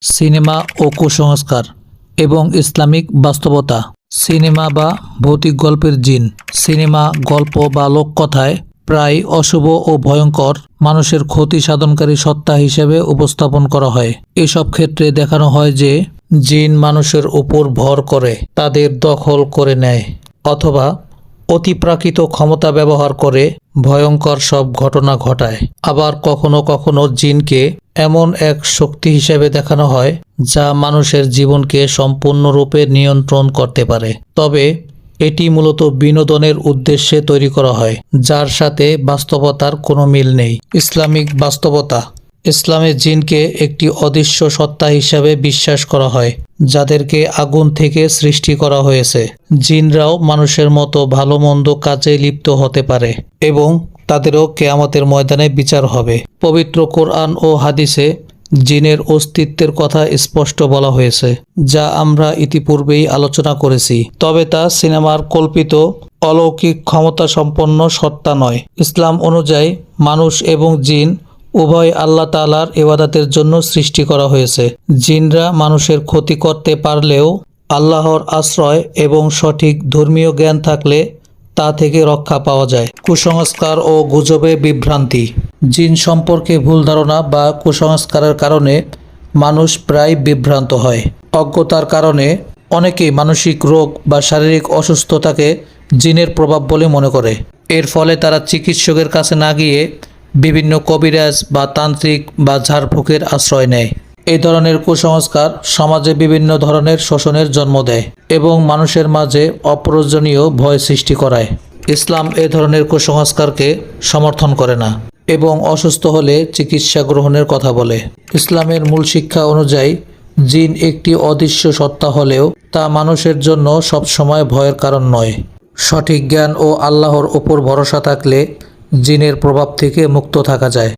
Cinema ও কুসংস্কার এবং Islamic বাস্তবতা। সিনেমা বা ভৌতিক গল্পের জিন। সিনেমা, গল্প বা লোককথায় প্রায় অশুভ ও ভয়ঙ্কর, মানুষের ক্ষতি সাধনকারী সত্তা হিসেবে উপস্থাপন করা হয়। এসব ক্ষেত্রে দেখানো হয় যে জিন মানুষের উপর ভর করে, তাদের দখল করে নেয় অথবা অতিপ্রাকৃত ক্ষমতা ব্যবহার করে ভয়ঙ্কর সব ঘটনা ঘটায়। আবার কখনো কখনো জিনকে এমন এক শক্তি হিসেবে দেখানো হয় যা মানুষের জীবনকে সম্পূর্ণরূপে নিয়ন্ত্রণ করতে পারে। তবে এটি মূলত বিনোদনের উদ্দেশ্যে তৈরি করা হয়, যার সাথে বাস্তবতার কোনো মিল নেই। ইসলামিক বাস্তবতা। ইসলামে জিনকে একটি অদৃশ্য সত্তা হিসাবে বিশ্বাস করা হয়, যাদেরকে আগুন থেকে সৃষ্টি করা হয়েছে। জিনরাও মানুষের মতো ভালো মন্দ কাজে লিপ্ত হতে পারে এবং তাদেরও কিয়ামতের ময়দানে বিচার হবে। পবিত্র কোরআন ও হাদিসে জিনের অস্তিত্বের কথা স্পষ্ট বলা হয়েছে, যা আমরা ইতিপূর্বেই আলোচনা করেছি। তবে তা সিনেমার কল্পিত অলৌকিক ক্ষমতা সম্পন্ন সত্তা নয়। ইসলাম অনুযায়ী মানুষ এবং জিন উভয় আল্লাহ তাআলার ইবাদতের জন্য সৃষ্টি করা হয়েছে। জিনরা মানুষের ক্ষতি করতে পারলেও আল্লাহর আশ্রয় এবং সঠিক ধর্মীয় জ্ঞান থাকলে তা থেকে রক্ষা পাওয়া যায়। কুসংস্কার ও গুজবে বিভ্রান্তি। জিন সম্পর্কে ভুল ধারণা বা কুসংস্কারের কারণে মানুষ প্রায় বিভ্রান্ত হয়। অজ্ঞতার কারণে অনেকেই মানসিক রোগ বা শারীরিক অসুস্থতাকে জিনের প্রভাব বলে মনে করে। এর ফলে তারা চিকিৎসকের কাছে না গিয়ে বিভিন্ন কবিরাজ বা তান্ত্রিক বা ঝাড়ফুঁকের আশ্রয় নেয়। এই ধরনের কুসংস্কার সমাজে বিভিন্ন ধরনের শোষণের জন্ম দেয় এবং মানুষের মাঝে অপ্রয়োজনীয় ভয় সৃষ্টি করায়। ইসলাম এ ধরনের কুসংস্কারকে সমর্থন করে না এবং অসুস্থ হলে চিকিৎসা গ্রহণের কথা বলে। ইসলামের মূল শিক্ষা অনুযায়ী জিন একটি অদৃশ্য সত্তা হলেও তা মানুষের জন্য সবসময় ভয়ের কারণ নয়। সঠিক জ্ঞান ও আল্লাহর উপর ভরসা থাকলে জিনের প্রভাব থেকে মুক্ত থাকা যায়।